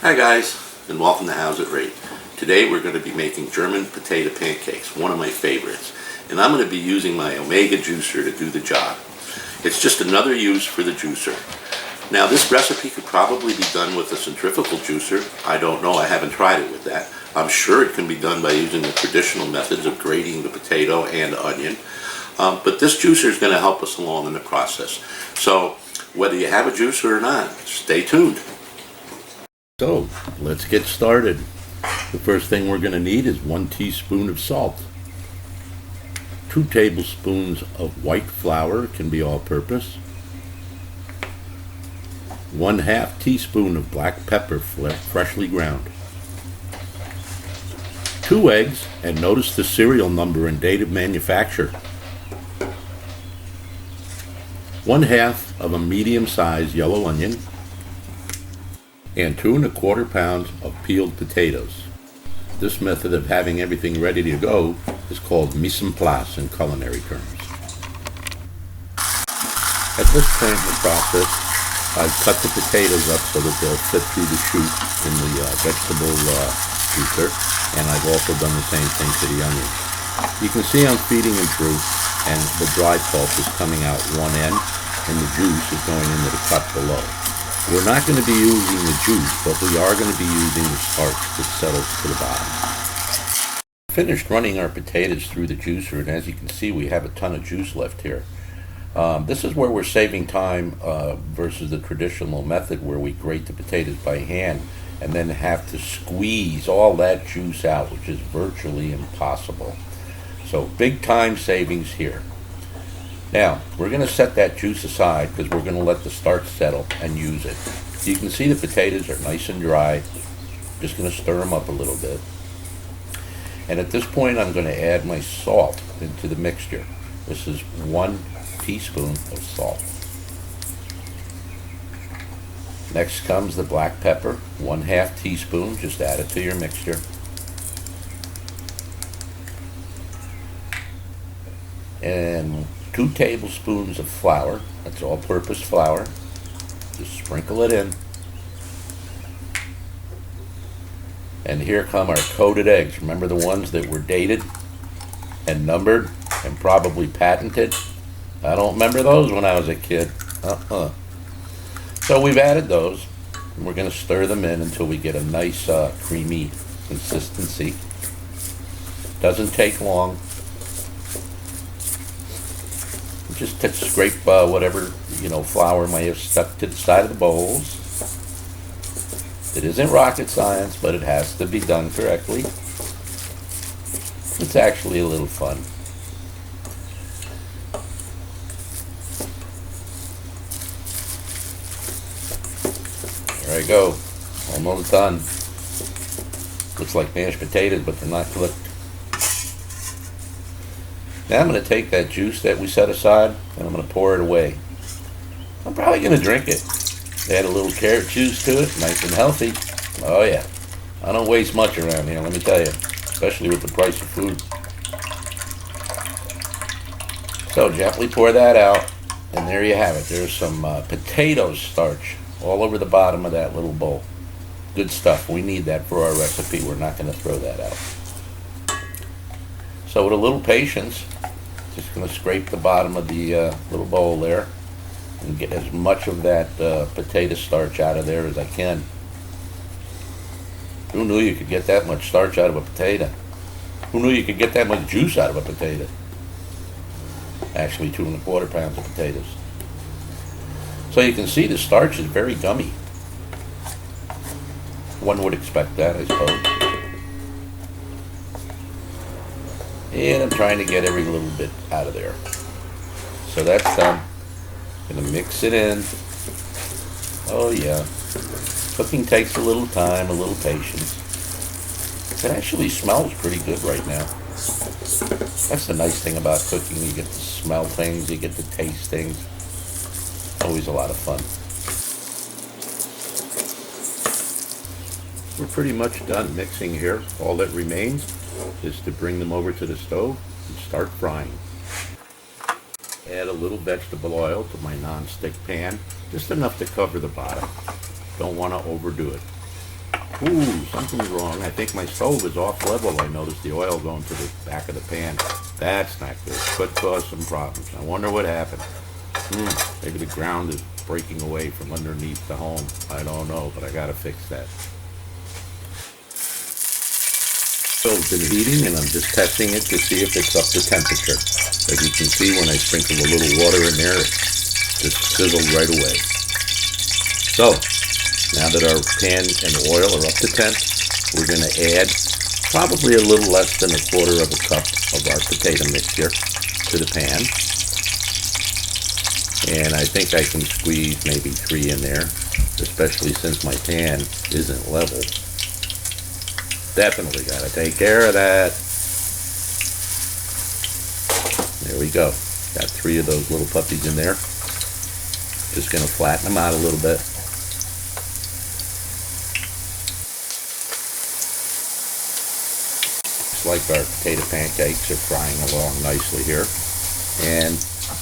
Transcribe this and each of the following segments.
Hi guys, and welcome to How's It Rate. Today we're going to be making German potato pancakes, one of my favorites. And I'm going to be using my Omega juicer to do the job. It's just another use for the juicer. Now this recipe could probably be done with a centrifugal juicer. I don't know, I haven't tried it with that. I'm sure it can be done by using the traditional methods of grating the potato and onion. But this juicer is going to help us along in the process. So whether you have a juicer or not, stay tuned. So let's get started. The first thing we're going to need is 1 teaspoon of salt, 2 tablespoons of white flour, can be all-purpose, 1/2 teaspoon of black pepper freshly ground, 2 eggs, and notice the serial number and date of manufacture, 1/2 of a medium-sized yellow onion, and 2 1/4 pounds of peeled potatoes. This method of having everything ready to go is called mise en place in culinary terms. At this point in the process, I've cut the potatoes up so that they'll fit through the chute in the vegetable juicer, and I've also done the same thing to the onions. You can see I'm feeding them through, and the dry pulp is coming out one end, and the juice is going into the cut below. We're not going to be using the juice, but we are going to be using the starch that settles to the bottom. Finished running our potatoes through the juicer, and as you can see, we have a ton of juice left here. This is where we're saving time versus the traditional method where we grate the potatoes by hand and then have to squeeze all that juice out, which is virtually impossible. So big time savings here. Now, we're going to set that juice aside because we're going to let the starch settle and use it. You can see the potatoes are nice and dry. Just going to stir them up a little bit. And at this point, I'm going to add my salt into the mixture. This is 1 teaspoon of salt. Next comes the black pepper, 1/2 teaspoon. Just add it to your mixture. And 2 tablespoons of flour. That's all-purpose flour. Just sprinkle it in. And here come our coated eggs. Remember the ones that were dated and numbered and probably patented? I don't remember those when I was a kid. So we've added those, and we're going to stir them in until we get a nice creamy consistency. Doesn't take long. Just to scrape whatever flour may have stuck to the side of the bowls. It isn't rocket science, but it has to be done correctly. It's actually a little fun. There I go, almost done. Looks like mashed potatoes, but they're not cooked. Now I'm going to take that juice that we set aside and I'm going to pour it away. I'm probably going to drink it. Add a little carrot juice to it, nice and healthy. Oh yeah, I don't waste much around here, let me tell you, especially with the price of food. So gently pour that out, and there you have it. There's some potato starch all over the bottom of that little bowl. Good stuff. We need that for our recipe. We're not going to throw that out. So with a little patience, just going to scrape the bottom of the little bowl there and get as much of that potato starch out of there as I can. Who knew you could get that much starch out of a potato? Who knew you could get that much juice out of a potato? Actually 2 1/4 pounds of potatoes. So you can see the starch is very gummy. One would expect that, I suppose. And I'm trying to get every little bit out of there. So that's done. Gonna mix it in. Oh yeah. Cooking takes a little time, a little patience. It actually smells pretty good right now. That's the nice thing about cooking. You get to smell things, you get to taste things. Always a lot of fun. We're pretty much done mixing here. All that remains is to bring them over to the stove and start frying. Add a little vegetable oil to my non-stick pan, just enough to cover the bottom. Don't want to overdo it. Ooh, something's wrong. I think my stove is off level. I noticed the oil going to the back of the pan. That's not good. Could cause some problems. I wonder what happened. Maybe the ground is breaking away from underneath the home. I don't know, but I gotta fix that. Stove's been heating and I'm just testing it to see if it's up to temperature. As you can see, when I sprinkle a little water in there, it just sizzled right away. So, now that our pan and oil are up to temp, we're going to add probably a little less than 1/4 of a cup of our potato mixture to the pan. And I think I can squeeze maybe 3 in there, especially since my pan isn't level. Definitely got to take care of that. There we go. Got 3 of those little puppies in there. Just going to flatten them out a little bit. Like our potato pancakes are frying along nicely here, and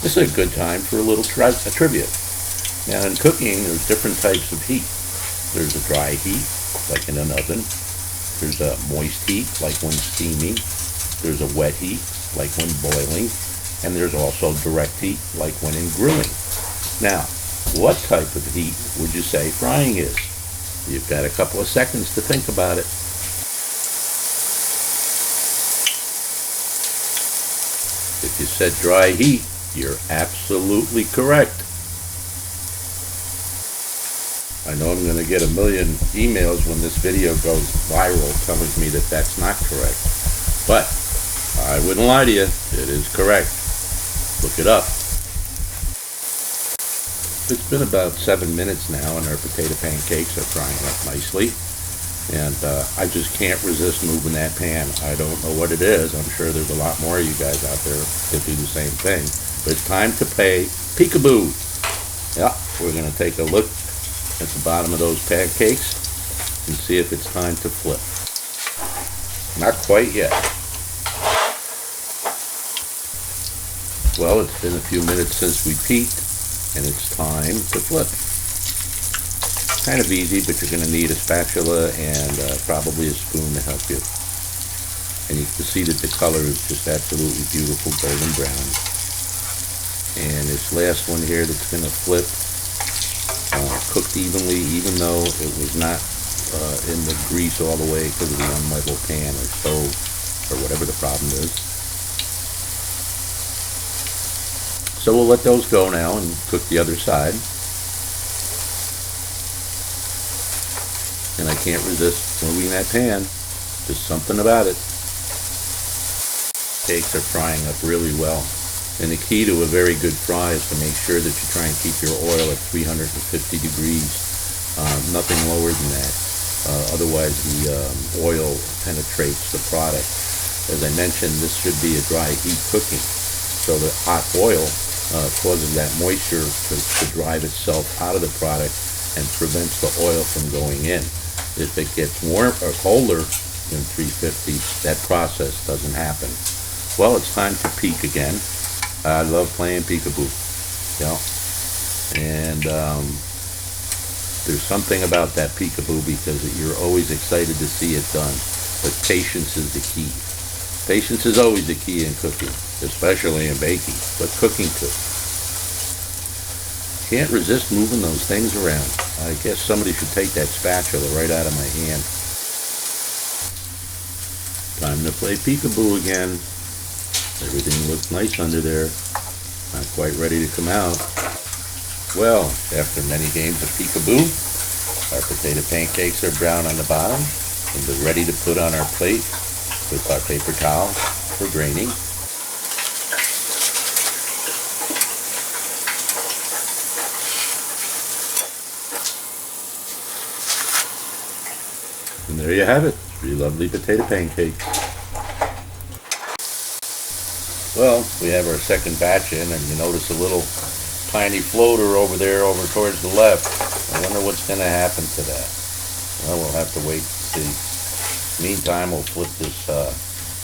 this is a good time for a little trivia. Now in cooking, there's different types of heat. There's a dry heat, like in an oven. There's a moist heat, like when steaming. There's a wet heat, like when boiling, and there's also direct heat, like when in grilling. Now, what type of heat would you say frying is? You've got a couple of seconds to think about it. If you said dry heat, you're absolutely correct. I know I'm going to get a million emails when this video goes viral telling me that that's not correct. But I wouldn't lie to you, it is correct. Look it up. It's been about 7 minutes now and our potato pancakes are frying up nicely. And I just can't resist moving that pan. I don't know what it is. I'm sure there's a lot more of you guys out there that do the same thing. But it's time to play peekaboo. Yeah, we're going to take a look at the bottom of those pancakes and see if it's time to flip. Not quite yet. Well, it's been a few minutes since we peeked, and it's time to flip. Kind of easy, but you're going to need a spatula and probably a spoon to help you. And you can see that the color is just absolutely beautiful, golden brown. And this last one here that's going to flip, cooked evenly, even though it was not in the grease all the way because of the unlevel pan or stove or whatever the problem is. So we'll let those go now and cook the other side. And I can't resist moving that pan. Just something about it. Cakes are frying up really well. And the key to a very good fry is to make sure that you try and keep your oil at 350 degrees. Nothing lower than that. Otherwise the oil penetrates the product. As I mentioned, this should be a dry heat cooking. So the hot oil causes that moisture to drive itself out of the product and prevents the oil from going in. If it gets warm or colder than 350, that process doesn't happen. Well, it's time to peek again. I love playing peekaboo. Yeah. And there's something about that peekaboo because you're always excited to see it done. But patience is the key. Patience is always the key in cooking, especially in baking, but cooking too. Can't resist moving those things around. I guess somebody should take that spatula right out of my hand. Time to play peekaboo again. Everything looks nice under there. Not quite ready to come out. Well, after many games of peekaboo, our potato pancakes are brown on the bottom and they're ready to put on our plate with our paper towel for draining. And there you have it, 3 lovely potato pancakes. Well, we have our second batch in, and you notice a little tiny floater over there over towards the left. I wonder what's going to happen to that. Well, we'll have to wait and see. Meantime, we'll flip this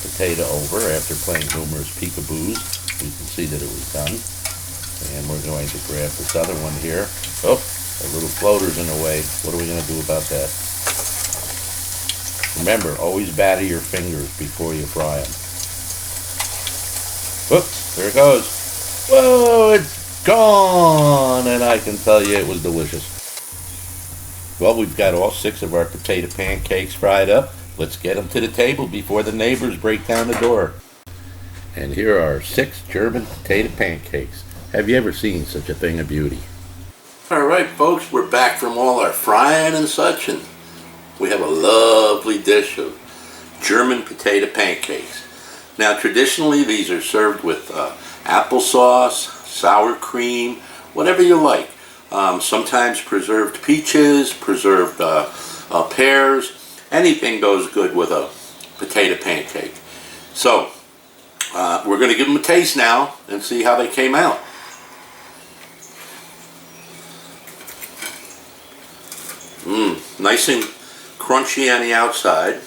potato over after playing numerous peekaboos. You can see that it was done. And we're going to grab this other one here. Oh, a little floater's in the way. What are we going to do about that? Remember, always batter your fingers before you fry them. Whoops, there it goes. Whoa, it's gone! And I can tell you it was delicious. Well, we've got all 6 of our potato pancakes fried up. Let's get them to the table before the neighbors break down the door. And here are 6 German potato pancakes. Have you ever seen such a thing of beauty? Alright folks, we're back from all our frying and such, and we have a lovely dish of German potato pancakes. Now traditionally these are served with applesauce, sour cream, whatever you like. Sometimes preserved peaches, preserved pears. Anything goes good with a potato pancake. So, we're going to give them a taste now and see how they came out. Nice and crunchy on the outside.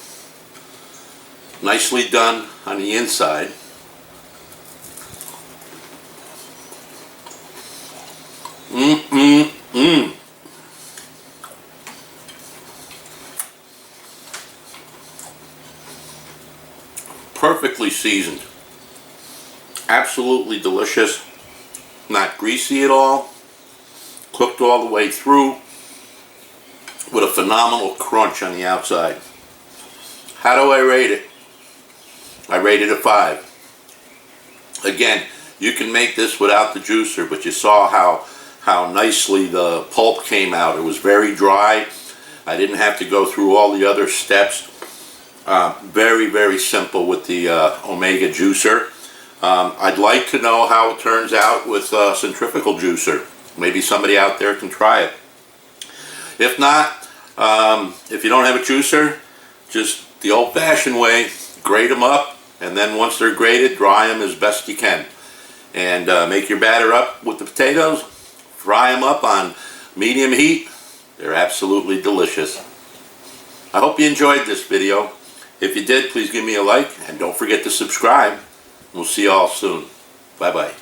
Nicely done on the inside. Perfectly seasoned. Absolutely delicious. Not greasy at all. Cooked all the way through with a phenomenal crunch on the outside. How do I rate it? I rate it a 5. Again, you can make this without the juicer, but you saw how nicely the pulp came out. It was very dry. I didn't have to go through all the other steps. Very, very simple with the Omega juicer. I'd like to know how it turns out with centrifugal juicer. Maybe somebody out there can try it. If not, if you don't have a juicer, just the old-fashioned way, grate them up, and then once they're grated, dry them as best you can. And make your batter up with the potatoes, fry them up on medium heat. They're absolutely delicious. I hope you enjoyed this video. If you did, please give me a like, and don't forget to subscribe. We'll see you all soon. Bye-bye.